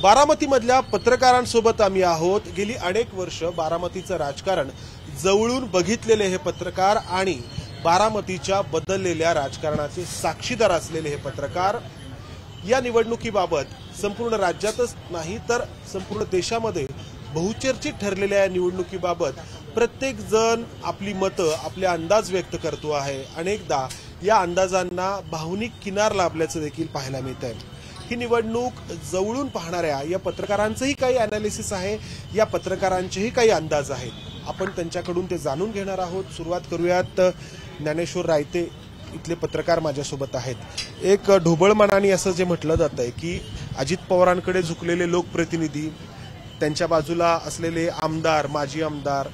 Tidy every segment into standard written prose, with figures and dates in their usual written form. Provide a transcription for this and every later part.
बारामतीमधल्या पत्रकारांसोबत आम्ही आहोत। गेली अनेक वर्ष बारामतीचं राजकारण जवळून बघितलेले हे पत्रकार आणि बारामतीच्या बदललेल्या राजकारणाचे साक्षीदार असलेले हे पत्रकार या निवडणुकीबाबत संपूर्ण राज्यातच नाही तर संपूर्ण देशामध्ये बहुचर्चित ठरलेल्या या निवडणुकीबाबत प्रत्येक जण आपली मतं आपले अंदाज व्यक्त करतो आहे। अनेकदा या अंदाजांना भावनिक किनार लाभल्याचं देखील पाहायला मिळतंय। ही निवडणूक जवळून पाहणाऱ्या या पत्रकारांचंही काही अनालिसिस आहे, या पत्रकारांचेही काही अंदाज आहेत। आपण त्यांच्याकडून ते जाणून घेणार आहोत। सुरुवात करूयात ज्ञानेश्वर रायते इथले पत्रकार माझ्यासोबत आहेत। एक ढोबळ मनाने असं जे म्हटलं जातंय की अजित पवारांकडे झुकलेले लोकप्रतिनिधी, त्यांच्या बाजूला असलेले आमदार माजी आमदार,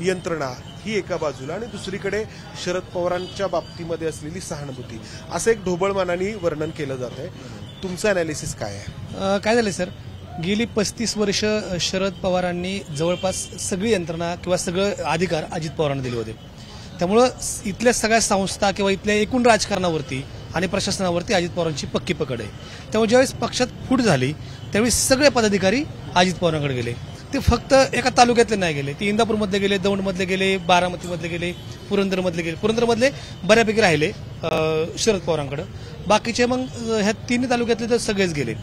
यंत्रणा ही एका बाजूला आणि दुसरीकडे शरद पवारांच्या बाबतीमध्ये असलेली सहानुभूती, असं एक ढोबळ मनाने वर्णन केलं जातंय। तुमचं अनालिसिस काय आहे? काय झालं सर, गेली 35 वर्ष शरद पवारांनी जवळपास सगळी यंत्रणा किंवा सगळं अधिकार अजित पवारांना दिले होते। त्यामुळं इथल्या सगळ्या संस्था किंवा इथल्या एकूण राजकारणावरती आणि प्रशासनावरती अजित पवारांची पक्की पकड आहे। त्यामुळे ज्यावेळेस पक्षात फूट झाली त्यावेळी सगळे पदाधिकारी अजित पवारांकडे गेले। ते फक्त एका तालुक्यातले नाही गेले, ते इंदापूरमधले गेले, दौंडमधले गेले, बारामतीमधले गेले, पुरंदरमधले गेले। पुरंदरमधले बऱ्यापैकी राहिले शरद पवारांकडे, बाकीचे मग ह्या तिन्ही तालुक्यातले तर सगळेच गेले।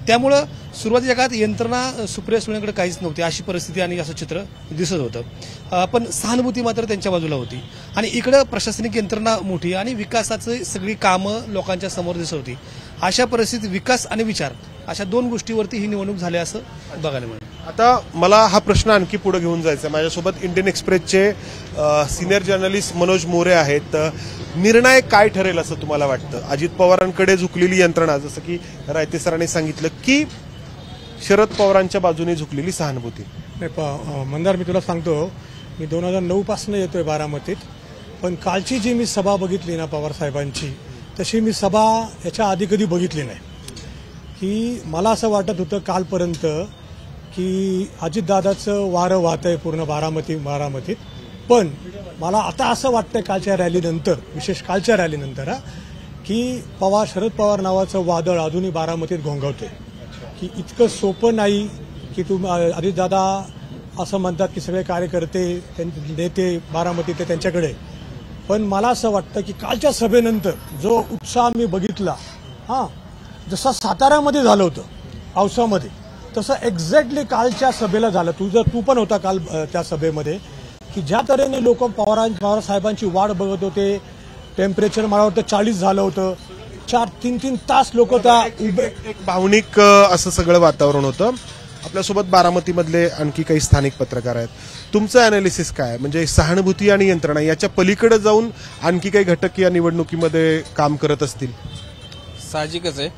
त्यामुळं सुरुवातीच्या काळात यंत्रणा सुप्रिया सुळेंकडे काहीच नव्हती अशी परिस्थिती आणि असं चित्र दिसत होतं। पण सहानुभूती मात्र त्यांच्या बाजूला होती आणि इकडं प्रशासनिक यंत्रणा मोठी आणि विकासाची सगळी कामं लोकांच्या समोर दिसत होती। अशा परिस्थितीत विकास आणि विचार अशा दोन गोष्टीवरती ही निवडणूक झाली असं बघायला मिळालं। आता मला हा प्रश्न आणखी पुढे घेऊन जायचा आहे। माझ्यासोबत इंडियन एक्सप्रेसचे सिनियर जर्नलिस्ट मनोज मोरे आहेत। निर्णय काय ठरेल असं तुम्हाला वाटतं? अजित पवारांकडे झुकलेली यंत्रणा, जसं की रायते सरांनी सांगितलं, की शरद पवारांच्या बाजूने झुकलेली सहानुभूती? मंदार, मी तुला सांगतो, मी 2009 पासून येतोय बारामतीत, पण कालची जी मी सभा बघितली ना पवार साहेबांची, तशी मी सभा याच्या आधी कधी बघितली नाही। की मला असं वाटत होतं कालपर्यंत की अजितदादाचं वारं वाहतंय पूर्ण बारामतीत, पण मला आता असं वाटतंय कालच्या रॅलीनंतर, विशेष कालच्या रॅलीनंतर, की शरद पवार नावाचं वादळ अजूनही बारामतीत घोंघवतंय। की इतकं सोपं नाही की अजितदादा असं म्हणतात की सगळे कार्यकर्ते नेते बारामतीत ते त्यांच्याकडे, पण मला असं वाटतं की कालच्या सभेनंतर जो उत्साह मी बघितला, जसा साताऱ्यामध्ये झालं होतं पावसामध्ये, तसं एक्झॅक्टली कालच्या सभेला झालं। तू पण होता काल त्या सभेमध्ये, की ज्या तऱ्हेने लोक पवार साहेबांची वाट बघत होते। टेम्परेचर मला वाटतं 40 झालं होतं, 3-3 तास लोक त्या एक भावनिक असं सगळं वातावरण होतं। आपल्यासोबत बारामतीमधले आणखी काही स्थानिक पत्रकार आहेत। तुमचं अनालिसिस काय? म्हणजे सहानुभूती आणि यंत्रणा याच्या पलीकडे जाऊन आणखी काही घटक या निवडणुकीमध्ये काम करत असतील? साहजिकच आहे,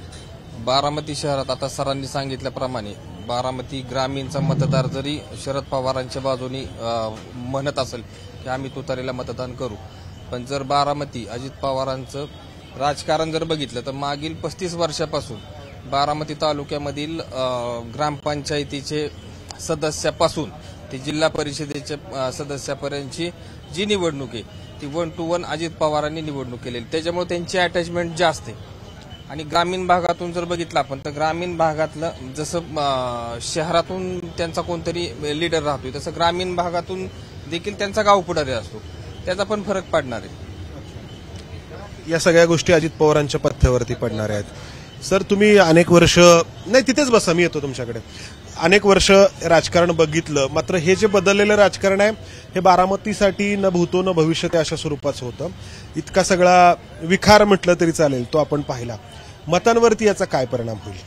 बारामती शहरात आता सरांनी सांगितल्याप्रमाणे बारामती ग्रामीणचा मतदार जरी शरद पवारांच्या बाजूनी म्हणत असेल की आम्ही तुतारीला मतदान करू, पण जर बारामती अजित पवारांचं राजकारण जर बघितलं तर मागील 35 वर्षापासून बारामती तालुक्यामधील ग्रामपंचायतीचे सदस्यापासून ते जिल्हा परिषदेच्या सदस्यापर्यंतची जी निवडणूक आहे ती 1 to 1 अजित पवारांनी निवडणूक केलेली, त्याच्यामुळे त्यांची अटॅचमेंट जास्त आहे। आणि ग्रामीण भागातून जर बघितलं आपण तर ग्रामीण भागातलं जसं शहरातून त्यांचा कोणतरी लीडर राहतोय, तसं ग्रामीण भागातून देखील त्यांचा गाव पुढारी असतो, त्याचा पण फरक पडणार आहे। या सगळ्या गोष्टी अजित पवारांच्या पथ्यावरती पडणार आहेत। सर, तुम्ही अनेक वर्ष, नाही तिथेच बसा, मी येतो तुमच्याकडे, अनेक वर्ष राजकारण बघितलं, मात्र हे जे बदललेलं राजकारण आहे हे बारामतीसाठी न भूतो न भविष्यते अशा स्वरूपाचं होतं। इतका सगळा विखार म्हटलं तरी चालेल तो आपण पाहिला। मतांवरती याचा काय परिणाम होईल?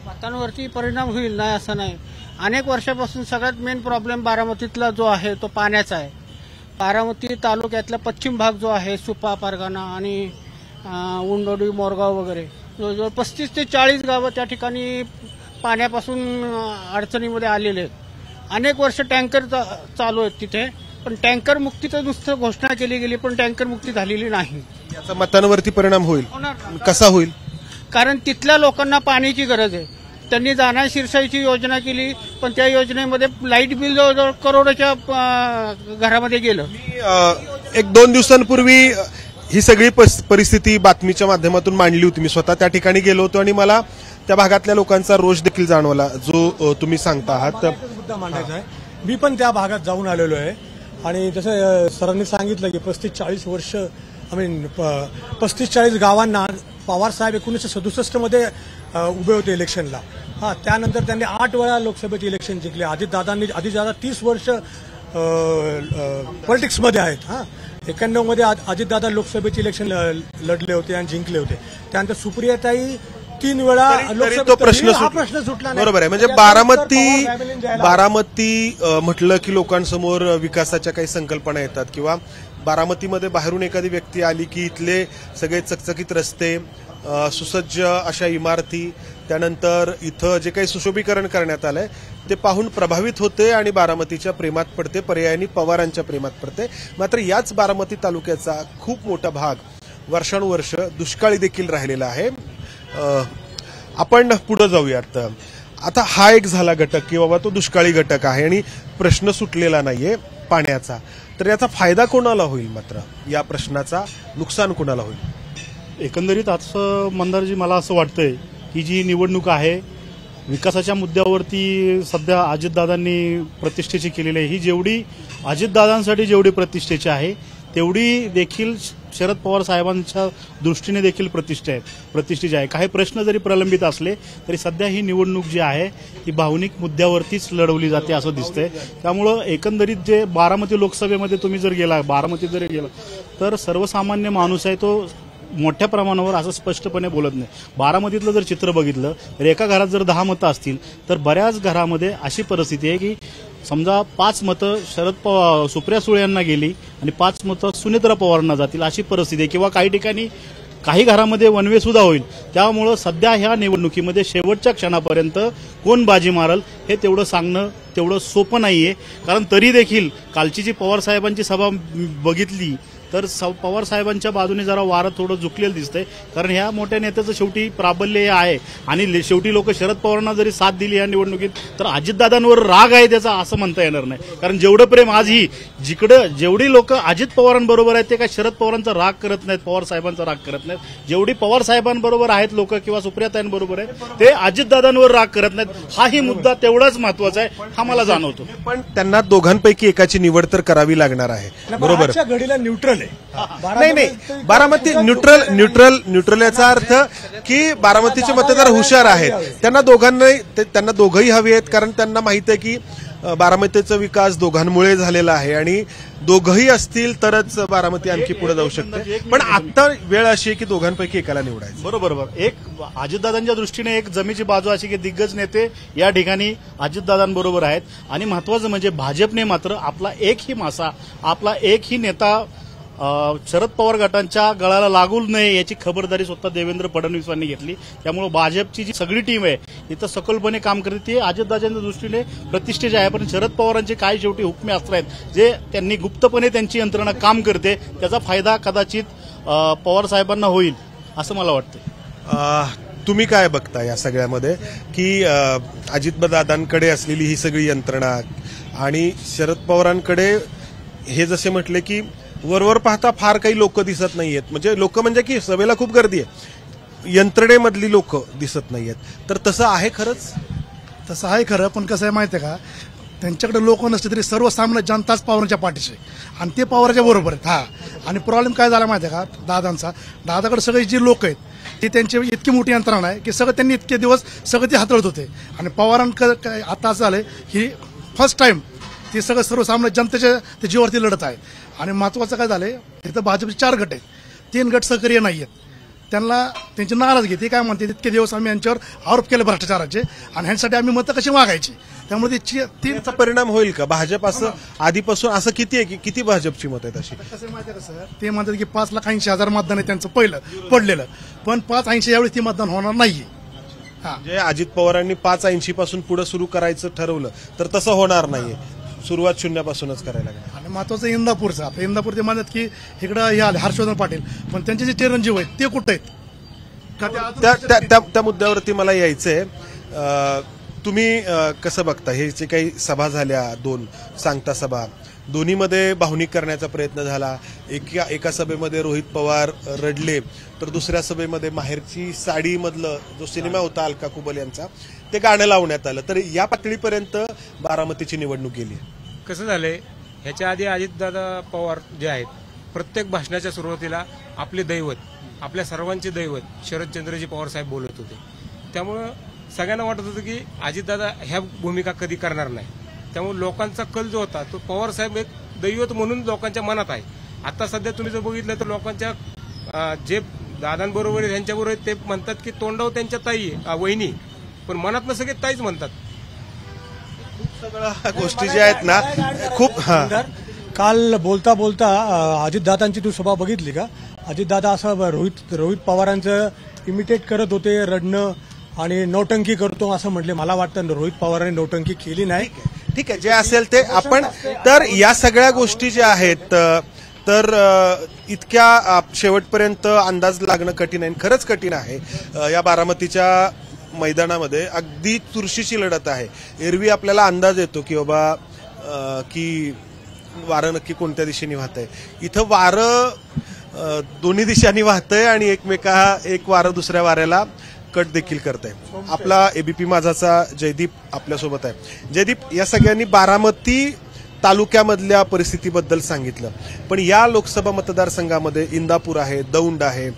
मतांवरती परिणाम होईल नाही असं नाही। अनेक वर्षापासून सगळ्यात मेन प्रॉब्लेम बारामतीतला जो आहे तो पाण्याचा आहे। बारामती तालुक्यातला पश्चिम भाग जो आहे, सुपा, परगाणा आणि उंडोडी, मोरगाव वगैरे जवळजवळ 35 ते 40 गावं त्या ठिकाणी पाण्यापासून अडचणीमध्ये आलेले आहेत। अनेक वर्ष टँकर चालू आहेत तिथे, पण टँकर मुक्तीचं नुसतं घोषणा केली गेली, पण टँकर मुक्ती झालेली नाही। याचा मतांवरती परिणाम होईल? कसा होईल? कारण तिथल्या लोकांना पाण्याची गरज आहे। त्यांनी जाणा शिरसाईची योजना केली, पण त्या योजनेमध्ये लाईट बिल जवळजवळ करोडोच्या घरामध्ये गेलं। एक 2 दिवसांपूर्वी ही सगळी परिस्थिती बातमीच्या माध्यमातून मांडली होती. मी स्वतः त्या ठिकाणी गेलो होतो आणि मला त्या भागातल्या लोकांचा रोष देखील जाणवला जो तुम्ही सांगता आहात. मुद्दा मांडायचा आहे. मी पण त्या भागात जाऊन आलेलो आहे आणि जसं सरांनी सांगितलं की 35-40 वर्ष 35-40 गावांना पवार साहेब 1967 मध्ये उभे होते इलेक्शनला. त्यानंतर त्यांनी 8 वेळा लोकसभेचे इलेक्शन जिंकले. अजितदादा 30 वर्ष पॉलिटिक्समध्ये आहेत. 91 मध्ये अजितदादा लोकसभेचे इलेक्शन लढले होते आणि जिंकले होते. त्यानंतर सुप्रियाताई 3 वेळा तो प्रश्न सुटला. बरोबर आहे. म्हणजे बारामती म्हटलं की लोकांसमोर विकासाच्या काही संकल्पना येतात किंवा बारामतीमध्ये बाहेरून एखादी व्यक्ती आली की इथले सगळे चकचकीत रस्ते, सुसज्ज अशा इमारती, त्यानंतर इथं जे काही सुशोभीकरण करण्यात आलंय ते पाहून प्रभावित होते आणि बारामतीच्या प्रेमात पडते, पर्यायाने पवारांच्या प्रेमात पडते. मात्र याच बारामती तालुक्याचा खूप मोठा भाग वर्षानुवर्ष दुष्काळी देखील राहिलेला आहे. आपण पुढे जाऊयात. आता हा एक झाला घटक की बाबा तो दुष्काळी घटक आहे आणि प्रश्न सुटलेला नाहीये पाण्याचा. तर याचा फायदा कोणाला होईल? मात्र या प्रश्नाचा नुकसान कोणाला होईल? एकंदरीत असं मंदारजी मला असं वाटतंय की जी निवडणूक आहे विकासाच्या मुद्द्यावरती सध्या अजितदादांनी प्रतिष्ठेची केलेली आहे. ही जेवढी अजितदादांसाठी जेवढी प्रतिष्ठेची आहे तेवढी देखील शरद पवार साहेबांच्या दृष्टीने देखील प्रतिष्ठेची आहे. काही प्रश्न जरी प्रलंबित असले तरी सध्या ही निवडणूक जी आहे ती भावनिक मुद्द्यावरतीच लढवली जाते असं दिसतंय. त्यामुळं एकंदरीत जे बारामती लोकसभेमध्ये तुम्ही जर गेला, बारामतीत जरी गेला तर सर्वसामान्य माणूस आहे तो मोठ्या प्रमाणावर असं स्पष्टपणे बोलत नाही. बारामतीतलं जर चित्र बघितलं तर एका घरात जर 10 मतं असतील तर बऱ्याच घरामध्ये अशी परिस्थिती आहे की समजा 5 मतं सुप्रिया सुळे यांना गेली आणि 5 मतं सुनेत्रा पवारांना जातील अशी परिस्थिती आहे. किंवा काही ठिकाणी काही घरामध्ये वनवे सुद्धा होईल. त्यामुळं सध्या ह्या निवडणुकीमध्ये शेवटच्या क्षणापर्यंत कोण बाजी मारल हे तेवढं सांगणं तेवढं सोपं नाहीये. कारण तरी देखील कालची जी पवार साहेबांची सभा बघितली तर पवार साहेबांच्या बाजूने जरा वारं थोडं झुकलेलं दिसतंय. कारण ह्या मोठ्या नेत्याचं शेवटी प्राबल्य आहे आणि शेवटी लोक शरद पवारांना जरी साथ दिली या निवडणुकीत तर अजितदादांवर राग आहे त्याचा असं म्हणता येणार नाही. कारण जेवढं प्रेम आजही जेवढी लोक अजित पवारांबरोबर आहेत ते काय शरद पवारांचा राग करत नाहीत, पवार साहेबांचा राग करत नाहीत. जेवढी पवार साहेबांबरोबर आहेत लोक किंवा सुप्रियाताईंबरोबर आहेत ते अजितदादांवर राग करत नाहीत. हाही मुद्दा तेवढाच महत्वाचा आहे हा मला जाणवतो. पण त्यांना दोघांपैकी एकाची निवड तर करावी लागणार आहे. बरोबर. घडीला न्यूट्रल नाही बारामती न्यूट्रल याचा अर्थ की बारामतीचे मतदार हुशार आहेत. त्यांना दोघंही हवे आहेत कारण त्यांना माहित आहे की बारामतीचा विकास दोघांमुळे झालेला आहे आणि दोघंही असतील तरच बारामती आणखी पुढे जाऊ शकते. पण आता वेळ अशी आहे की दोघांपैकी एकाला निवडायचं. बरोबर. एक अजितदादांच्या दृष्टीने एक जमेची बाजू अशी की दिग्गज नेते या ठिकाणी अजितदादांबरोबर आहेत आणि महत्वाचं म्हणजे भाजपने मात्र आपला एकही मासा, आपला एकही नेता शरद पवार गटांच्या गळाला लागू नये याची खबरदारी स्वतः देवेंद्र फडणवीसांनी घेतली. त्यामुळे भाजपची जी सगळी टीम आहे इथं सकलपणे काम करते. ती अजितदादांच्या दृष्टीने प्रतिष्ठेची आहे. पण शरद पवारांचे काय शेवटी हुकमे अस्त्र आहेत जे त्यांनी गुप्तपणे त्यांची यंत्रणा काम करते त्याचा फायदा कदाचित पवार साहेबांना होईल असं मला वाटतं. तुम्ही काय बघता या सगळ्यामध्ये की अजितदादांकडे असलेली ही सगळी यंत्रणा आणि शरद पवारांकडे हे जसे म्हटले की वरवर पाहता फार काही लोक दिसत नाहीयेत. म्हणजे की सभेला खूप गर्दी आहे, यंत्रणेमधली लोक दिसत नाहीयेत. तर तसं आहे खरंच? तसं आहे खरं. पण कसं आहे माहिती आहे का, त्यांच्याकडे लोक नसते तरी सर्वसामान्य जनताच पवारांच्या पाठीशी आणि ते पवारांच्या बरोबर आहेत. आणि प्रॉब्लेम काय झाला माहिती आहे का दादाकडे सगळे जे लोक आहेत ती त्यांची इतकी मोठी यंत्रणा आहे की सगळं त्यांनी इतके दिवस सगळं ते हाताळत होते. आणि पवारांकडे आता असं झालंय की फर्स्ट टाइम ते सगळं सर्वसामान्य जनतेच्या ते जीवावरती लढत आहे. आणि महत्वाचं काय झालंय इथं भाजपचे 4 गट आहेत, 3 गट सक्रिय नाही आहेत. त्यांना त्यांची नाराजगी ते काय म्हणते इतके दिवस आम्ही यांच्यावर आरोप केले भ्रष्टाचाराचे आणि ह्यांसाठी आम्ही मतं कशी मागायची. त्यामुळे त्याचा परिणाम होईल का? भाजप असं आधीपासून असं किती आहे की किती भाजपची मतं आहेत अशी? कसं माहिती आहे का सर, ते म्हणतात की 5,80,000 मतदान आहे त्यांचं पहिलं पडलेलं, पण 5,80 यावेळी ते मतदान होणार नाहीये. म्हणजे अजित पवारांनी 5,80 पासून पुढे सुरू करायचं ठरवलं तर तसं होणार नाहीये. सुरुवात 0 करायला लागली. आणि महत्वाचं इंदापूरचं, आपलं इंदापूर ते म्हणतात की इकडं हे आले हर्षवर्धन पाटील, पण त्यांचे जे चिरंजीव आहेत ते कुठे आहेत? त्या मुद्द्यावरती मला यायचंय. तुम्ही कसं बघता हे जे काही सभा झाल्या 2 सांगता सभा दोन्हीमध्ये भावनिक करण्याचा प्रयत्न झाला. एका सभेमध्ये रोहित पवार रडले, तर दुसऱ्या सभेमध्ये माहेरची साडी मधलं जो सिनेमा होता अलका कुबल यांचा, ते गाणं लावण्यात आलं. तर या पातळीपर्यंत बारामतीची निवडणूक गेली. कसं झालंय, ह्याच्या आधी अजितदादा पवार जे आहेत, प्रत्येक भाषणाच्या सुरुवातीला आपले दैवत, आपल्या सर्वांचे दैवत शरदचंद्रजी पवार साहेब बोलत होते. त्यामुळं सगळ्यांना वाटत होतं की अजितदादा ह्या भूमिका कधी करणार नाही. त्यामुळे लोकांचा कल जो होता तो पवार साहेब एक दैवत म्हणून लोकांच्या मनात आहे. आता सध्या तुम्ही जर बघितलं तर लोकांच्या जे दादांबरोबर आहे त्यांच्याबरोबर ते म्हणतात की तोंडावर त्यांच्या ताई वहिनी, पण मनात सगळे ताईच म्हणतात. सगळ्या गोष्टी ज्या आहेत ना खूप काल बोलता बोलता अजितदादांची तू सभा बघितली का? अजितदादा असं रोहित पवारांचं इमिटेट करत होते, रडणं आणि नौटंकी करतो असं म्हटले. मला वाटतं रोहित पवारांनी नौटंकी केली नाही. ठीक आहे, जे असेल ते आपण. तर या सगळ्या गोष्टी ज्या आहेत तर इतक्या शेवटपर्यंत अंदाज लागणं कठीण आहे, खरंच कठीण आहे. या बारामतीच्या मैदानामध्ये अगदी चुरशीची लढत आहे. एरवी आपल्याला अंदाज येतो की बाबा की वारं नक्की कोणत्या दिशेने वाहत आहे. इथं वारं दोन्ही दिशांनी वाहतंय आणि एक वारं दुसऱ्या वाऱ्याला कट देखील करत आहे. आपला एबीपी माझाचा जयदीप आपल्यासोबत आहे. जयदीप, या सगळ्यांनी बारामती तालुक्यामधल्या परिस्थितीबद्दल सांगितलं, पण या लोकसभा मतदारसंघामध्ये इंदापूर आहे, दौंड आहे,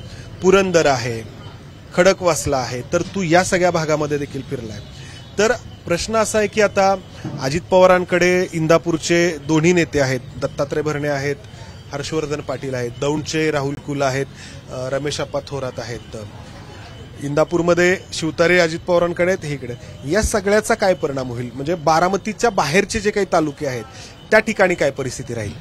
पुरंदर आहे, खडकवासला आहे, तर तू या सगळ्या भागामध्ये देखील फिरलाय. तर प्रश्न असा आहे की आता अजित पवारांकडे इंदापूरचे दोन्ही नेते आहेत, दत्तात्रय भरणे आहेत, हर्षवर्धन पाटील आहेत, दौंडचे राहुल कुल आहेत, रमेश आप्पा थोरात आहेत. इंदापूरमध्ये शिवतारे अजित पवारांकडे आहेत, हे इकडे. या सगळ्याचा काय परिणाम होईल? म्हणजे बारामतीच्या बाहेरचे जे काही तालुके आहेत त्या ठिकाणी काय परिस्थिती राहील?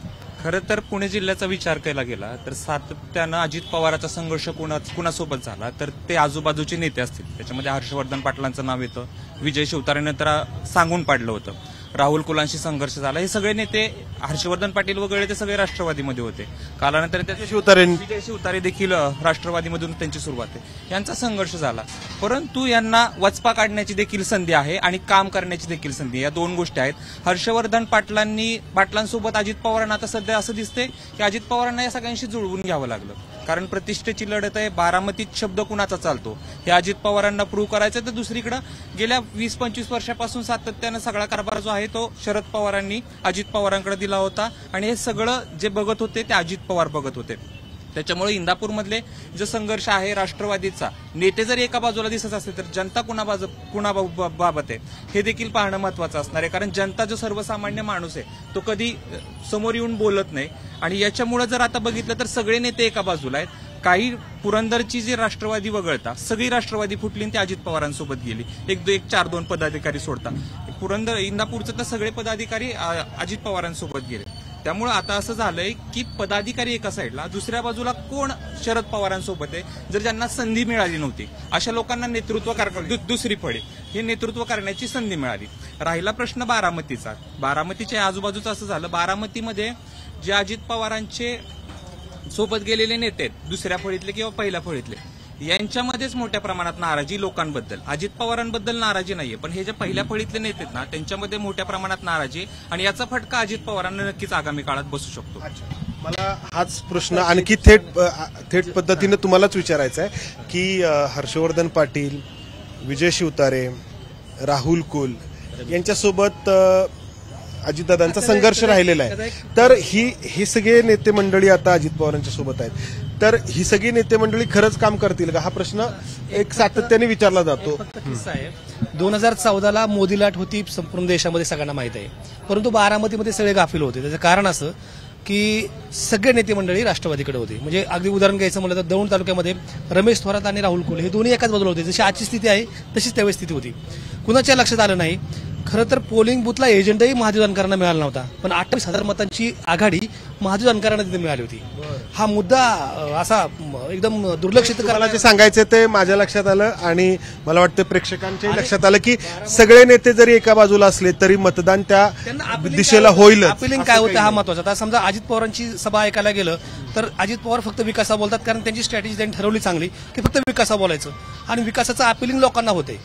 खरं तर पुणे जिल्ह्याचा विचार केला गेला तर सातत्यानं अजित पवारांचा संघर्ष कुणासोबत झाला तर ते आजूबाजूचे नेते असतील. त्याच्यामध्ये हर्षवर्धन पाटलांचं नाव येतं, विजय शिवतारेनं तर सांगून पाडलं होतं, राहुल कुलांशी संघर्ष झाला. हे सगळे नेते, हर्षवर्धन पाटील वगैरे ते सगळे राष्ट्रवादीमध्ये होते. कालानंतर विजय शिवतारे देखील राष्ट्रवादीमधून त्यांची सुरुवात आहे. यांचा संघर्ष झाला, परंतु यांना वचपा काढण्याची देखील संधी आहे आणि काम करण्याची देखील संधी. या दोन गोष्टी आहेत. हर्षवर्धन पाटलांसोबत अजित पवारांना आता सध्या असं दिसतंय की अजित पवारांना या सगळ्यांशी जुळवून घ्यावं लागलं, कारण प्रतिष्ठेची लढत आहे. बारामतीत शब्द कुणाचा चालतो हे अजित पवारांना प्रूव्ह करायचं. तर दुसरीकडे गेल्या 20-25 वर्षापासून सातत्यानं सगळा कारभार जो आहे तो शरद पवारांनी अजित पवारांकडे दिला होता आणि हे सगळं जे बघत होते ते अजित पवार बघत होते. त्याच्यामुळे इंदापूरमधले जो संघर्ष आहे राष्ट्रवादीचा, नेते जरी एका बाजूला दिसत असले तर जनता कुणाबाबत आहे हे देखील पाहणं महत्वाचं असणार आहे. कारण जनता जो सर्वसामान्य माणूस आहे तो कधी समोर येऊन बोलत नाही आणि याच्यामुळे जर आता बघितलं तर सगळे नेते एका बाजूला आहेत. काही पुरंदरची जी राष्ट्रवादी वगळता सगळी राष्ट्रवादी फुटली आणि ती अजित पवारांसोबत गेली. एक 4-2 पदाधिकारी सोडता इंदापूरचं तर सगळे पदाधिकारी अजित पवारांसोबत गेले. त्यामुळे आता असं झालंय की पदाधिकारी एका साईडला, दुसऱ्या बाजूला कोण शरद पवारांसोबत आहे. जर ज्यांना संधी मिळाली नव्हती अशा लोकांना नेतृत्व दुसरी फळी हे नेतृत्व करण्याची संधी मिळाली. राहिला प्रश्न बारामतीचा. बारामतीच्या आजूबाजूचं असं झालं, बारामतीमध्ये जे अजित पवारांचे सोबत गेलेले नेते आहेत दुसऱ्या फळीतले किंवा पहिल्या फळीतले, यांच्यामध्येच मोठ्या प्रमाणात नाराजी लोकांबद्दल. अजित पवारांबद्दल नाराजी नाहीये, पण हे जे पहिल्या फळीतले नेते आहेत ना त्यांच्यामध्ये मोठ्या प्रमाणात नाराजी आणि याचा फटका अजित पवारांना नक्कीच आगामी काळात बसू शकतो. मला हाच प्रश्न आणखी थेट पद्धतीने तुम्हालाच विचारायचा आहे की हर्षवर्धन पाटील, विजय शिवतारे, राहुल कुल यांच्यासोबत अजितदादांचा संघर्ष राहिलेला आहे. तर ही सगळे नेते मंडळी आता अजित पवारांच्या सोबत आहेत. तर ही सगळी नेते मंडळी खरंच काम करतील का, हा प्रश्न एक सातत्याने विचारला जातो. 2014ला मोदी लाट होती संपूर्ण देशामध्ये सगळ्यांना माहित आहे, परंतु बारामतीमध्ये सगळे गाफील होते. त्याचं कारण असं की सगळे नेते मंडळी राष्ट्रवादीकडे होते. म्हणजे अगदी उदाहरण घ्यायचं म्हटलं तर दौंड तालुक्यामध्ये रमेश थोरात आणि राहुल कुल हे दोन्ही एकाच बाजूला होते. जशी आजची स्थिती आहे तशीच त्यावेळी स्थिती होती. कुणाच्या लक्षात आलं नाही. खरं तर पोलिंग बुथला एजंटही महाजू जानकरांना मिळाला नव्हता, पण 28,000 मतांची आघाडी महाजू जानकरांना तिथे मिळाली होती. हा मुद्दा असा एकदम दुर्लक्षित करायला जे सांगायचं ते माझ्या लक्षात आलं आणि मला वाटतं प्रेक्षकांच्या लक्षात आलं की सगळे नेते जरी एका बाजूला असले तरी मतदान त्या दिशेला होईल. अपिलिंग काय होतं हा महत्वाचा. आता समजा अजित पवारांची सभा ऐकायला गेलं तर अजित पवार फक्त विकासा बोलतात, कारण त्यांची स्ट्रॅटेजी त्यांनी ठरवली चांगली की फक्त विकासा बोलायचं आणि विकासाचं अपिलिंग लोकांना होते.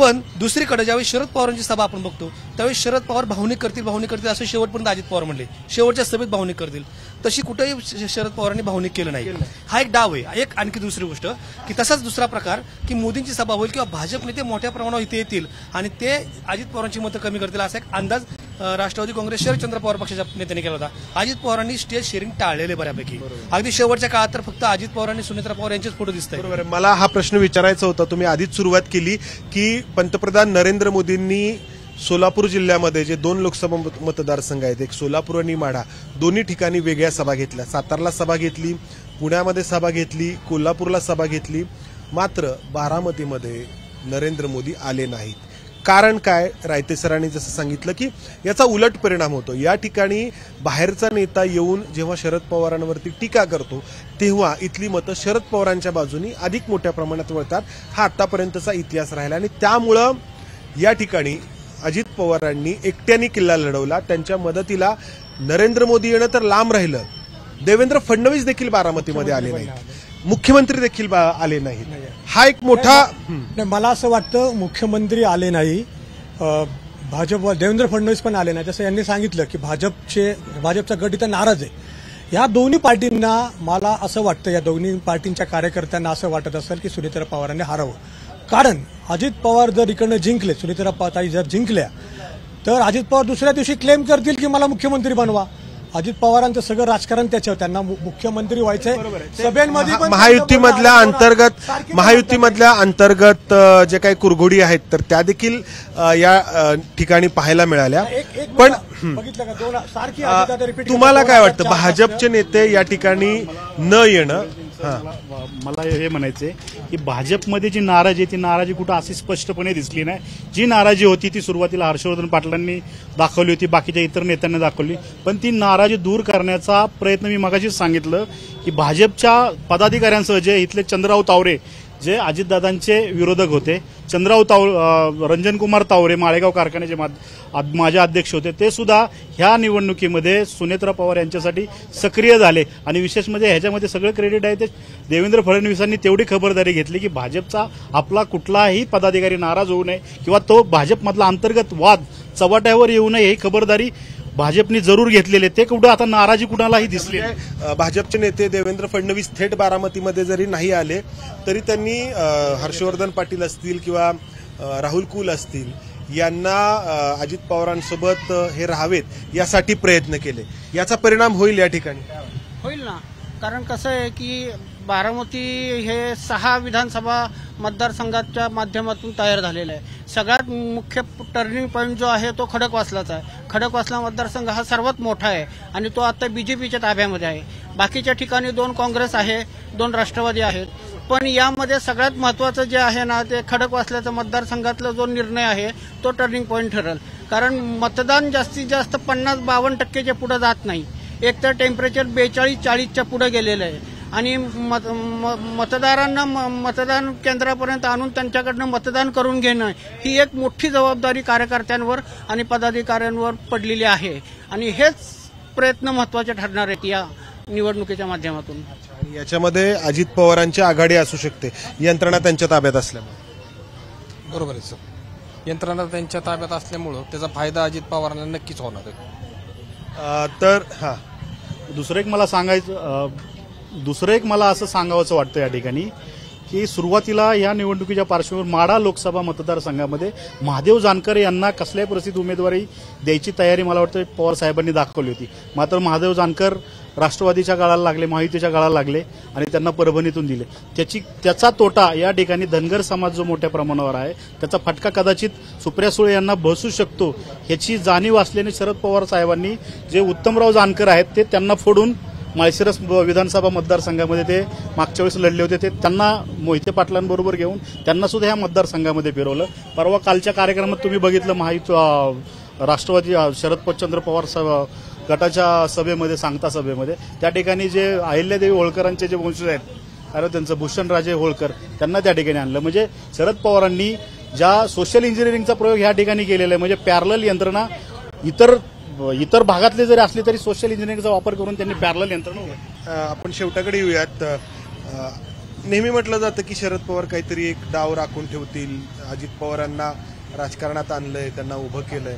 पण दुसरीकडे ज्यावेळी शरद पवारांची सभा आपण बघतो त्यावेळी शरद पवार भावनिक करतील असं शेवटपर्यंत अजित पवार म्हणले, शेवटच्या सभेत भावनिक करतील. तशी कुठेही शरद पवारांनी भावनिक केलं नाही. हा एक डाव आहे. एक आणखी दुसरी गोष्ट की तसाच दुसरा प्रकार की मोदींची सभा होईल किंवा भाजप नेते मोठ्या प्रमाणावर इथे येतील आणि ते अजित पवारांची मतं कमी करतील असा एक अंदाज राष्ट्रवादी काँग्रेस शरदचंद्र पवार पक्षाच्या नेत्यांनी केला होता. अजित पवारांनी स्टेज शेअरिंग टाळलेले बऱ्यापैकी. अगदी शेवटच्या काळात तर फक्त अजित पवार आणि सुनेत्रा पवार यांचेच फोटो दिसत आहेत. बरोबर. मला हा प्रश्न विचारायचा होता. तुम्ही आधीच सुरुवात केली की पंतप्रधान नरेंद्र मोदींनी सोलापूर जिल्ह्यामध्ये जे 2 लोकसभा मतदारसंघ आहेत, एक सोलापूर आणि माढा, दोन्ही ठिकाणी वेगळ्या सभा घेतल्या. सातारला सभा घेतली, पुण्यामध्ये सभा घेतली, कोल्हापूरला सभा घेतली. मात्र बारामतीमध्ये नरेंद्र मोदी आले नाहीत. कारण काय? रायते सरांनी जसं सांगितलं की याचा उलट परिणाम होतो. या ठिकाणी बाहेरचा नेता येऊन जेव्हा शरद पवारांवरती टीका करतो तेव्हा इथली मतं शरद पवारांच्या बाजूनी अधिक मोठ्या प्रमाणात वळतात. हा आतापर्यंतचा इतिहास राहिला आणि त्यामुळं या ठिकाणी अजित पवारांनी एकट्याने किल्ला लढवला. त्यांच्या मदतीला नरेंद्र मोदी येणं तर लांब राहिलं, देवेंद्र फडणवीस देखील बारामतीमध्ये आले नाहीत, मुख्यमंत्री देखील आले नाहीत. हा एक मोठा मला असं वाटतं मुख्यमंत्री आले नाही, भाजप देवेंद्र फडणवीस पण आले नाही. जसं यांनी सांगितलं की भाजपचा गट इथं नाराज आहे. या दोन्ही पार्टींना मला असं वाटतं, या दोन्ही पार्टींच्या कार्यकर्त्यांना असं वाटत असेल की सुनेत्रा पवारांनी हारावं. कारण अजित पवार जर इकडनं जिंकले, सुनेत्रा ताई जर जिंकल्या तर अजित पवार दुसऱ्या दिवशी क्लेम करतील की मला मुख्यमंत्री बनवा. अजित पवारांचं सगळं राजकारण त्याच्यावर, त्यांना मुख्यमंत्री व्हायचंय. सभेमध्ये महायुतीमधल्या अंतर्गत जे काही कुरघोडी आहेत तर त्या देखील या ठिकाणी पाहायला मिळाल्या. पण बघितलं का सारखी तुम्हाला काय वाटतं भाजपचे नेते या ठिकाणी न येणं? मला हे म्हणायचंय की भाजपमध्ये जी नाराजी आहे ती नाराजी कुठं अशी स्पष्टपणे दिसली नाही. जी नाराजी होती ती सुरुवातीला हर्षवर्धन पाटलांनी दाखवली होती, बाकीच्या इतर नेत्यांनी दाखवली. पण ती नाराजी दूर करण्याचा प्रयत्न मी मगाशीच सांगितलं की भाजपच्या पदाधिकाऱ्यांसह जे इथले चंद्रराव तावरे जे अजितदादांचे विरोधक होते, रंजनकुमार तावरे माळेगाव कारखान्याचे माझे अध्यक्ष होते, ते सुद्धा ह्या निवडणुकीमध्ये सुनेत्रा पवार यांच्यासाठी सक्रिय झाले. आणि विशेष म्हणजे ह्याच्यामध्ये सगळं क्रेडिट आहे ते देवेंद्र फडणवीसांनी तेवढी खबरदारी घेतली की भाजपचा आपला कुठलाही पदाधिकारी नाराज होऊ नये किंवा तो भाजपमधला अंतर्गत वाद चव्हाट्यावर येऊ नये ही खबरदारी भाजपने जरूर घेतलेले. ते कुठं आता नाराजी कुणालाही दिसली. भाजपचे नेते देवेंद्र फडणवीस थेट बारामतीमध्ये जरी नाही आले तरी त्यांनी हर्षवर्धन पाटील असतील किंवा राहुल कुल असतील यांना अजित पवारांसोबत हे राहावेत यासाठी प्रयत्न केले. याचा परिणाम होईल या ठिकाणी? होईल ना. कारण कसं आहे की बारामती हे 6 विधानसभा मतदारसंघाच्या माध्यमातून तयार झालेलं आहे. सगळ्यात मुख्य टर्निंग पॉईंट जो आहे तो खडकवासलाचा आहे. खडकवासला मतदारसंघ हा सर्वात मोठा आहे आणि तो आता बीजेपीच्या ताब्यामध्ये आहे. बाकीच्या ठिकाणी 2 काँग्रेस आहे, 2 राष्ट्रवादी आहेत. पण यामध्ये सगळ्यात महत्वाचं जे आहे ना ते खडकवासल्याचा मतदारसंघातला जो निर्णय आहे तो टर्निंग पॉईंट ठरेल. कारण मतदान जास्तीत जास्त 50-52% पुढे जात नाही. एक तर टेम्परेचर 42-40च्या पुढे गेलेलं आहे आणि मतदारांना मतदान केंद्रापर्यंत आणून त्यांच्याकडनं मतदान करून घेणं ही एक मोठी जबाबदारी कार्यकर्त्यांवर आणि पदाधिकाऱ्यांवर पडलेली आहे. आणि हेच प्रयत्न महत्वाचे ठरणार आहेत या निवडणुकीच्या माध्यमातून. याच्यामध्ये अजित पवारांची आघाडी असू शकते, यंत्रणा त्यांच्या ताब्यात असल्यामुळे. बरोबर आहे सर. यंत्रणा त्यांच्या ताब्यात असल्यामुळं त्याचा फायदा अजित पवारांना नक्कीच होणार आहे. तर दुसरं एक मला असं सांगावंसं वाटतं या ठिकाणी की सुरुवातीला या निवडणुकीच्या पार्श्वभूमीवर माढा लोकसभा मतदारसंघामध्ये महादेव जानकर यांना कसल्याही परिस्थितीत उमेदवारी द्यायची तयारी मला वाटतं पवार साहेबांनी दाखवली होती. मात्र महादेव जानकर राष्ट्रवादीच्या गाळाला लागले, महायुतीच्या गाळाला लागले आणि त्यांना परभणीतून दिले. त्याचा तोटा या ठिकाणी धनगर समाज जो मोठ्या प्रमाणावर आहे त्याचा फटका कदाचित सुप्रिया सुळे यांना बसू शकतो ह्याची जाणीव असल्याने शरद पवार साहेबांनी जे उत्तमराव जानकर आहेत ते त्यांना फोडून माळशिरस विधानसभा मतदारसंघामध्ये ते मागच्या वेळेस लढले होते, ते त्यांना मोहिते पाटलांबरोबर घेऊन त्यांना सुद्धा या मतदारसंघामध्ये फिरवलं. परवा कालच्या कार्यक्रमात तुम्ही बघितलं राष्ट्रवादी शरदचंद्र पवार गटाच्या सभेमध्ये, सांगता सभेमध्ये त्या ठिकाणी जे अहिल्यादेवी होळकरांचे जे वंशज आहेत, अरे त्यांचं भूषणराजे होळकर, त्यांना त्या ठिकाणी आणलं. म्हणजे शरद पवारांनी ज्या सोशल इंजिनिअरिंगचा प्रयोग ह्या ठिकाणी केलेला आहे, म्हणजे पॅरलल यंत्रणा इतर भागातले जरी असले तरी सोशल इंजिनिअरिंगचा वापर करून त्यांनी पॅरलल यंत्रणा. आपण शेवटाकडे येऊयात. नेहमी म्हटलं जातं की शरद पवार काहीतरी एक डाव राखून ठेवतील, अजित पवारांना राजकारणात आणलंय, त्यांना उभं केलंय,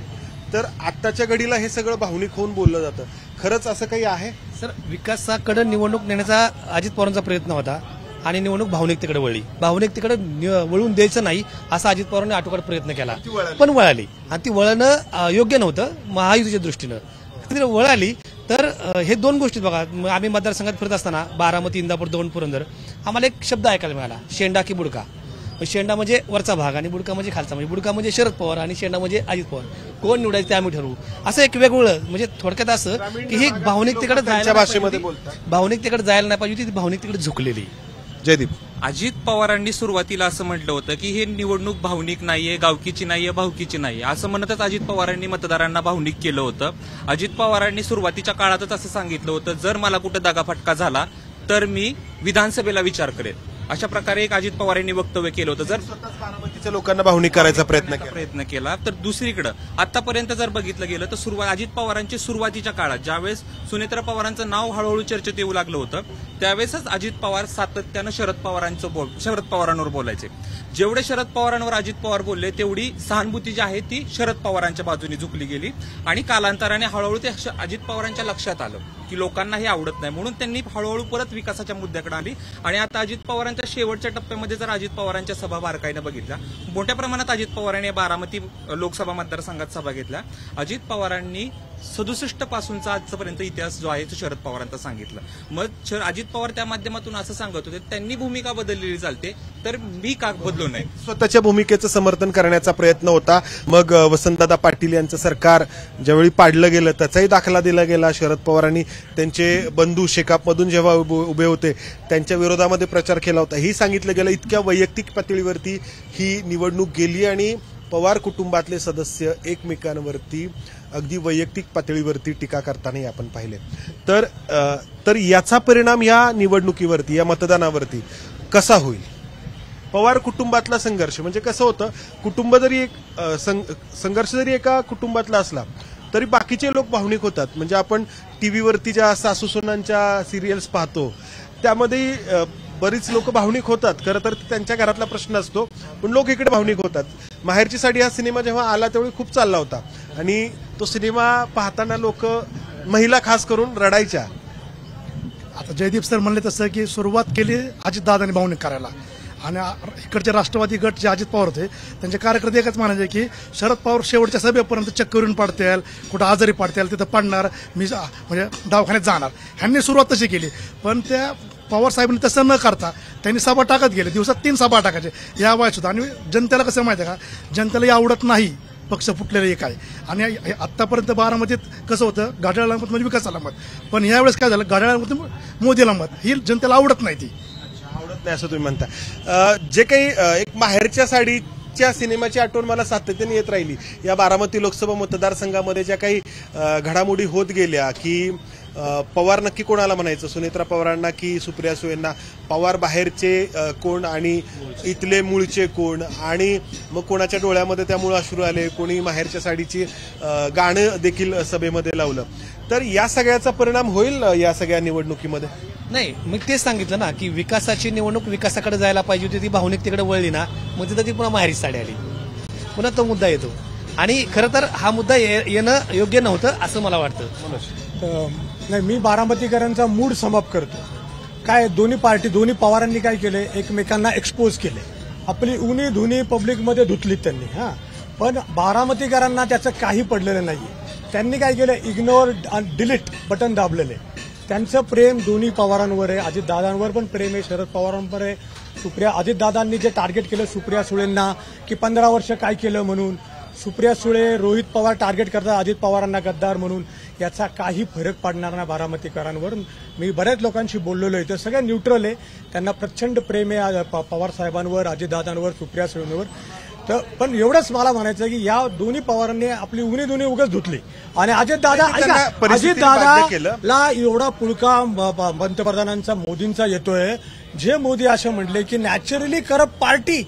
तर आत्ताच्या घडीला हे सगळं भावनिक होऊन बोललं जातं. खरंच असं काही आहे? सर, विकासाकडे निवडणूक नेण्याचा अजित पवारांचा प्रयत्न होता आणि निवडणूक भावनिकतेकडे वळली. भावनिकतेकडे वळून द्यायचं नाही असा अजित पवारांनी आटोकाट प्रयत्न केला, पण वळाली आणि ती वळणं योग्य नव्हतं महायुतीच्या दृष्टीनं. ती वळाली तर हे दोन गोष्टी बघा. आम्ही मतदारसंघात फिरत असताना बारामती, इंदापूर, दौंड, पुरंदर आम्हाला एक शब्द ऐकायला मिळाला, शेंडा की बुडका. शेंडा म्हणजे वरचा भाग आणि बुडका म्हणजे खालचा. म्हणजे बुडका म्हणजे शरद पवार आणि शेंडा म्हणजे अजित पवार. कोण निवडायचं ते आम्ही ठरवू, असं एक वेगळं. म्हणजे थोडक्यात असं की ही भावनिकतेकडे भावनिकतेकडे जायला नाही पाहिजे, ती भावनिकतेकडे झुकलेली. जयदीप, अजित पवारांनी सुरुवातीला असं म्हटलं होतं की हे निवडणूक भावनिक नाहीये, गावकीची नाहीये, भावकीची नाहीये, असं म्हणतच अजित पवारांनी मतदारांना भावनिक केलं होतं. अजित पवारांनी सुरुवातीच्या काळातच असं सांगितलं होतं, जर मला कुठं दगाफटका झाला तर मी विधानसभेला विचार करेन. अशा प्रकारे एक अजित पवार यांनी वक्तव्य केलं होतं. जर बारामतीच्या लोकांना भावनिक करायचा प्रयत्न केला तर दुसरीकडे आतापर्यंत जर बघितलं गेलं तर अजित पवारांची सुरुवातीच्या काळात ज्यावेळेस सुनेत्रा पवारांचं नाव हळूहळू चर्चेत येऊ लागलं होतं, त्यावेळेसच अजित पवार सातत्यानं शरद पवारांवर बोलायचे. जेवढे शरद पवारांवर अजित पवार बोलले तेवढी सहानुभूती जी आहे ती शरद पवारांच्या बाजूने झुकली गेली आणि कालांतराने हळूहळू ते अजित पवारांच्या लक्षात आलं की लोकांना हे आवडत नाही, म्हणून त्यांनी हळूहळू परत विकासाच्या मुद्द्याकडे आली. आणि आता अजित पवारांच्या शेवटच्या टप्प्यामध्ये जर अजित पवारांच्या सभा बारकाईनं बघितल्या, मोठ्या प्रमाणात अजित पवारांनी बारामती लोकसभा मतदारसंघात सभा घेतल्या. अजित पवारांनी 67 पासूनचा आजपर्यंत इतिहास जो आहे तो शरद पवारांचा सांगितलं. मग अजित पवार त्या माध्यमातून असं सांगत होते, त्यांनी भूमिका बदललेली चालते तर मी का बदलू नये. स्वतःच्या भूमिकेचं समर्थन करण्याचा प्रयत्न होता. मग वसंतदादा पाटील यांचं सरकार ज्यावेळी पाडलं गेलं त्याचाही दाखला दिला गेला. शरद पवारांनी त्यांचे बंधू शेकापमधून जेव्हा उभे होते त्यांच्या विरोधामध्ये प्रचार केला होता. ही सांगितलं गेलं. इतक्या वैयक्तिक पातळीवरती ही निवडणूक गेली आणि पवार कुटुंबातले सदस्य एकमेकांवरती अगदी वैयक्तिक पातळीवरती टीका करताना आपण पाहिले. तर याचा परिणाम या निवडणुकीवरती, या मतदानावरती कसा होईल? पवार कुटुंबातला संघर्ष म्हणजे कसं होतं, कुटुंब जरी एक संघर्ष जरी एका कुटुंबातला असला तरी बाकीचे लोक भावनिक होतात. म्हणजे आपण टीव्हीवरती ज्या सासू सुनांच्या सिरियल्स पाहतो त्यामध्ये बरीच लोक भावनिक होतात. खरं तर त्यांच्या घरातला प्रश्न असतो, पण लोक इकडे भावनिक होतात. माहेरची साडी हा सिनेमा जेव्हा आला त्यावेळी खूप चालला होता आणि तो सिनेमा पाहताना लोक, महिला खास करून, रडायच्या. आता जयदीप सर म्हणले तसं की सुरुवात केली अजितदादांनी भावनिक करायला आणि इकडचे राष्ट्रवादी गट जे अजित पवार होते त्यांचे कार्यकर्ते एकच म्हणायचे की शरद पवार शेवटच्या सभेपर्यंत चक्करून पाडतील, कुठं आजारी पाडतील, तिथं पडणार, मी म्हणजे दवाखान्यात जाणार. ह्यांनी सुरुवात तशी केली. पण त्या पवार साहेबांनी तसं न करता त्यांनी सभा टाकत गेले. दिवसात 3 सभा टाकायचे या वयात सुद्धा. आणि जनतेला कसं माहिती आहे का, जनतेला आवडत नाही पक्ष फुटलेलं एक आहे. आणि आतापर्यंत बारामतीत कसं होतं, घड्याळाला मत म्हणजे विकासाला मत, पण यावेळेस काय झालं, घड्याळाला मत मोदीला मत. ही जनतेला आवडत नाही, ती आवडत नाही असं तुम्ही म्हणता. जे काही एक माहेरच्या साडीच्या सिनेमाची आठवण मला सातत्याने येत राहिली या बारामती लोकसभा मतदारसंघामध्ये. ज्या काही घडामोडी होत गेल्या की पवार नक्की कोणाला म्हणायचं, सुनेत्रा पवारांना की सुप्रिया सुळेंना, पवार बाहेरचे कोण आणि इथले मूळचे कोण, आणि मग कोणाच्या डोळ्यामध्ये त्यामुळे अश्रू आले, कोणी माहेरच्या साडीची गाणं देखील सभेमध्ये लावलं. तर या सगळ्याचा परिणाम होईल या सगळ्या निवडणुकीमध्ये? नाही, मी तेच सांगितलं ना की विकासाची निवडणूक विकासाकडे जायला पाहिजे होती, ती भावनिकतेकडे वळली ना, मग तिथं ती पुन्हा माहेरी साडी आली, पुन्हा तो मुद्दा येतो. आणि खरं तर हा मुद्दा येणं योग्य नव्हतं असं मला वाटतं. नाही, मी बारामतीकरांचा मूड समाप्त करतो. काय दोन्ही पवारांनी काय केले, एकमेकांना एक्सपोज केले, आपली उनी धुनी पब्लिकमध्ये धुतलीत त्यांनी. पण बारामतीकरांना त्याचं काही पडलेलं नाहीये. त्यांनी काय केलं, इग्नोर आणि डिलीट बटन दाबलेले. त्यांचं प्रेम दोन्ही पवारांवर आहे. अजितदादांवर पण प्रेम आहे, शरद पवारांवर आहे. अजितदादांनी जे टार्गेट केलं सुप्रिया सुळेंना की 15 वर्ष काय केलं म्हणून, सुप्रिया सुळे, रोहित पवार टार्गेट करतात अजित पवारांना गद्दार म्हणून, याचा काही फरक पडणार नाही बारामतीकरांवर. मी बऱ्याच लोकांशी बोललेलो आहे, ते सगळे न्यूट्रल आहे. त्यांना प्रचंड प्रेम आहे पवार साहेबांवर, अजितदादांवर, सुप्रिया सुळेंवर. तर पण एवढंच मला म्हणायचं की या दोन्ही पवारांनी आपली उनी दोन्ही उगाच धुतली. आणि अजितदादाला एवढा पुळका पंतप्रधानांचा मोदींचा येतोय, जे मोदी असं म्हटले की नॅचरली करप्ट पार्टी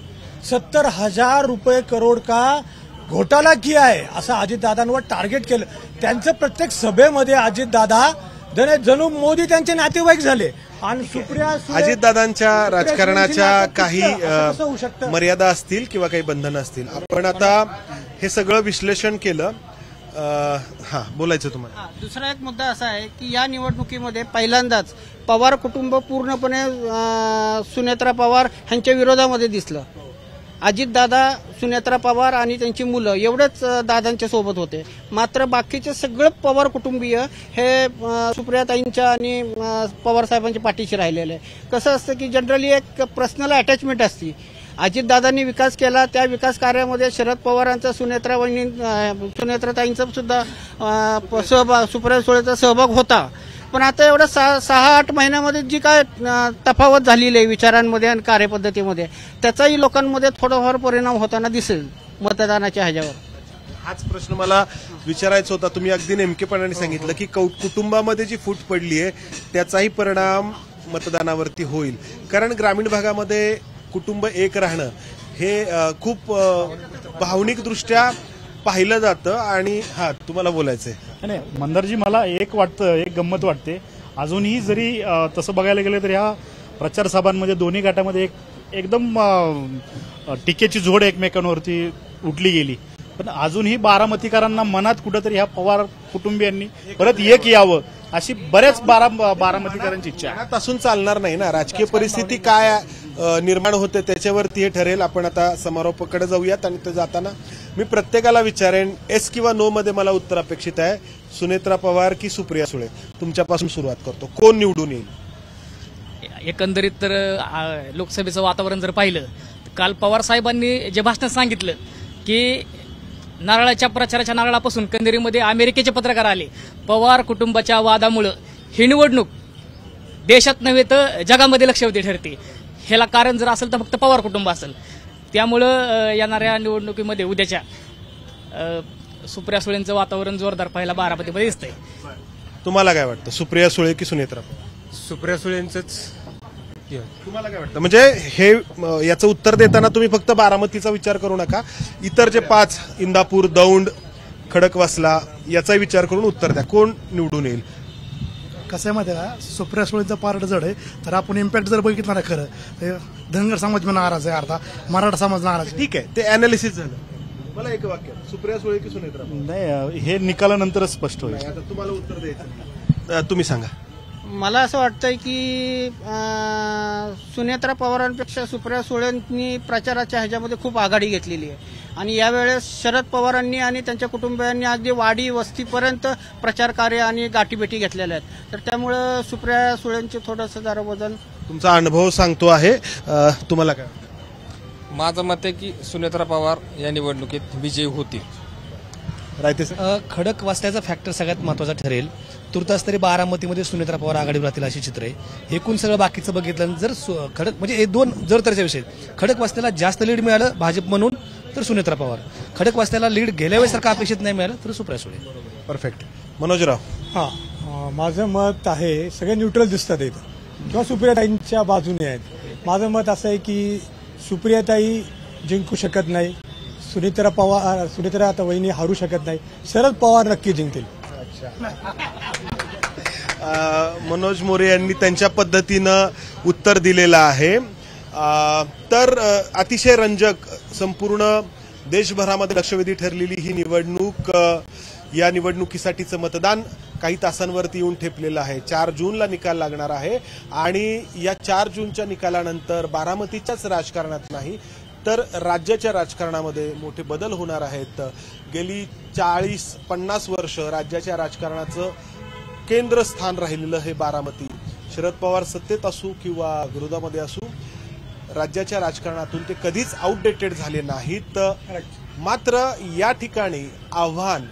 70,000 रुपये करोड का घोटाला किया आहे, असं अजितदादांवर टार्गेट केलं. त्यांचं प्रत्येक सभेमध्ये अजितदादा जणू मोदी त्यांचे नातेवाईक झाले आणि सुप्रिया सुळे अजितदादांच्या राजकारणाच्या सुळेंची काही असं कसं होऊ शकतं? मर्यादा असतील किंवा काही बंधनं असतील. आपण आता हे सगळं विश्लेषण केलं. हा, बोलायचं तुम्हाला. दुसरा एक मुद्दा असा आहे की या निवडणुकीमध्ये पहिल्यांदाच पवार कुटुंब पूर्णपणे सुनेत्रा पवार यांच्या विरोधामध्ये दिसलं. अजितदादा, सुनेत्रा पवार आणि त्यांची मुलं एवढेच दादांच्या सोबत होते. मात्र बाकीचे सगळे पवार कुटुंबीय हे सुप्रियाताईंच्या आणि पवार साहेबांच्या पाठीशी राहिलेले आहे. कसं असतं की जनरली एक पर्सनल अटॅचमेंट असते. अजितदादांनी विकास केला, त्या विकास कार्यामध्ये शरद पवारांचा सुनेत्राताईंचा सुद्धा सुप्रिया सुळेचा सहभाग होता. पण आता एवढ्या 6-8 महिन्यामध्ये जी काय तफावत झालेली आहे विचारांमध्ये आणि कार्यपद्धतीमध्ये, त्याचाही लोकांमध्ये थोडाफार परिणाम होताना दिसेल मतदानाच्या ह्याच्यावर. हाच प्रश्न मला विचारायचा होता. तुम्ही अगदी नेमकेपणाने सांगितलं की कुटुंबामध्ये जी फूट पडली आहे त्याचाही परिणाम मतदानावरती होईल. कारण ग्रामीण भागामध्ये कुटुंब एक राहणं हे खूप भावनिकदृष्ट्या पाहिलं जातं. आणि हा, तुम्हाला बोलायचंय. नाही, मंदारजी, मला एक गंमत वाटते. अजूनही जरी तसं बघायला गेलं तर ह्या प्रचार सभांमध्ये दोन्ही गटामध्ये एकदम टीकेची झोड एकमेकांवरती उठली गेली. पण अजूनही बारामतीकरांना मनात कुठंतरी ह्या पवार कुटुंबियांनी परत एक यावं अशी बऱ्याच बारामतीकरांची इच्छा आहे. असून चालणार नाही ना. राजकीय परिस्थिती काय निर्माण होते त्याच्यावरती हे ठरेल. आपण आता समारोपाकडे जाऊयात. आणि ते जाताना मी प्रत्येकाला विचारेन, येस किंवा नो मध्ये मला उत्तर अपेक्षित आहे. सुनेत्रा पवार की सुप्रिया सुळे? तुमच्यापासून सुरुवात करतो. कोण निवडून येईल? एकंदरीत तर लोकसभेचं वातावरण जर पाहिलं तर काल पवार साहेबांनी जे भाषणात सांगितलं की नारळाच्या प्रचाराच्या नारळापासून कंदेरीमध्ये अमेरिकेचे पत्रकार आले. पवार कुटुंबाच्या वादामुळं ही निवडणूक देशात नव्हे तर जगामध्ये लक्षवेधी ठरते. ह्याला कारण जर असेल तर फक्त पवार कुटुंब असेल. त्यामुळं येणाऱ्या निवडणुकीमध्ये उद्याच्या सुप्रिया सुळेंचं वातावरण जोरदार पाहायला बारामतीमध्ये दिसतंय. तुम्हाला काय वाटतं, सुप्रिया सुळे की सुनेत्रा? सुप्रिया सुळेंचंच. तुम्हाला काय वाटतं? म्हणजे हे याचं उत्तर देताना तुम्ही फक्त बारामतीचा विचार करू नका, इतर जे 5 इंदापूर, दौंड, खडकवासला याचा विचार करून उत्तर द्या. कोण निवडून येईल? कसं आहे माहिती आहे का, सुप्रिया सुळेंचा पारड जड आहे. तर आपण इम्पॅक्ट जर बघितला ना, खरं धनगर समाज नाराज आहे, अर्धा मराठा समाज नाराज आहे. ठीक आहे, ते अनालिसिस झालं. मला एक वाक्य, सुप्रिया सुळे की सुनेत्रा? नाही, हे निकालानंतरच स्पष्ट होईल. आता तुम्हाला उत्तर द्यायचं, तुम्ही सांगा. मला असं वाटतंय की सुनेत्रा पवारांपेक्षा सुप्रिया सुळेंनी प्रचाराच्या ह्याच्यामध्ये खूप आघाडी घेतलेली आहे. आणि यावेळेस शरद पवारांनी आणि त्यांच्या कुटुंबियांनी अगदी वाडी वस्तीपर्यंत प्रचार कार्य आणि गाठीभेटी घेतलेल्या आहेत. तर त्यामुळं सुप्रिया सुळेंचे थोडंसं जरा वजन. तुमचा अनुभव सांगतो आहे. तुम्हाला काय? माझं मत आहे की सुनेत्रा पवार या निवडणुकीत विजयी होतील. खडक वाचल्याचा फॅक्टर सगळ्यात महत्वाचा ठरेल. तुर्तास तरी बारामतीमध्ये सुनेत्रा पवार आघाडीवर राहतील अशी चित्र आहे. एकूण सगळं बाकीचं बघितलं जर खडक म्हणजे हे 2 जर तरच्या विषय, खडक वाचल्याला जास्त लीड मिळालं भाजप म्हणून तर सुनेत्रा पवार, खडक वाचल्याला लीड गेल्या वेळेसारखं अपेक्षित नाही मिळालं तर सुप्रिया सुळे. परफेक्ट. मनोजराव? हां, माझं मत आहे सगळे न्यूट्रल दिसतात इथं किंवा सुप्रियाताईंच्या बाजूने आहेत. माझं मत असं आहे की सुप्रियाताई जिंकू शकत नाही, सुनेत्रा आता वहिनी हरू शकत नाही, शरद पवार नक्की जिंकतील. मनोज मोरे यांनी त्यांच्या पद्धतीनं उत्तर दिलेलं आहे. तर अतिशय रंजक, संपूर्ण देशभरामध्ये लक्षवेधी ठरलेली ही निवडणूक, या निवडणुकीसाठीचं मतदान काही तासांवरती येऊन ठेपलेलं आहे. 4 जूनला निकाल लागणार आहे. आणि या 4 जूनच्या निकालानंतर बारामतीच्याच राजकारणात नाही तर राज्याच्या राजकारणामध्ये मोठे बदल होणार आहेत. गेली 40-50 वर्ष राज्याच्या राजकारणाचं केंद्रस्थान राहिलेलं हे बारामती. शरद पवार सत्तेत असू किंवा विरोधामध्ये असू, राज्याच्या राजकारणातून ते कधीच आउटडेटेड झाले नाहीत. मात्र या ठिकाणी आव्हान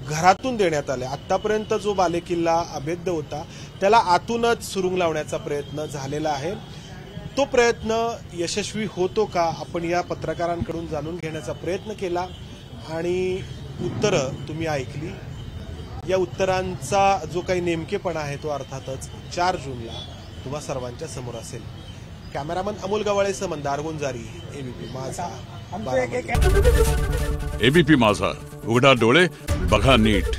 घरातून देण्यात आले. आतापर्यंत जो बालेकिल्ला अभेद्य होता त्याला आतूनच सुरुंग लावण्याचा प्रयत्न झालेला आहे. तो प्रयत्न यशस्वी होतो का, आपण या पत्रकारांकडून जाणून घेण्याचा प्रयत्न केला आणि उत्तरं तुम्ही ऐकली. या उत्तरांचा जो काही नेमकेपणा आहे तो अर्थातच 4 जूनला तुम्हा सर्वांच्या समोर असेल. कॅमेरामन अमोल गवाळेसह मंदार गुंजारी, एबीपी माझा. एबीपी माझा, उघडा डोळे बघा नीट.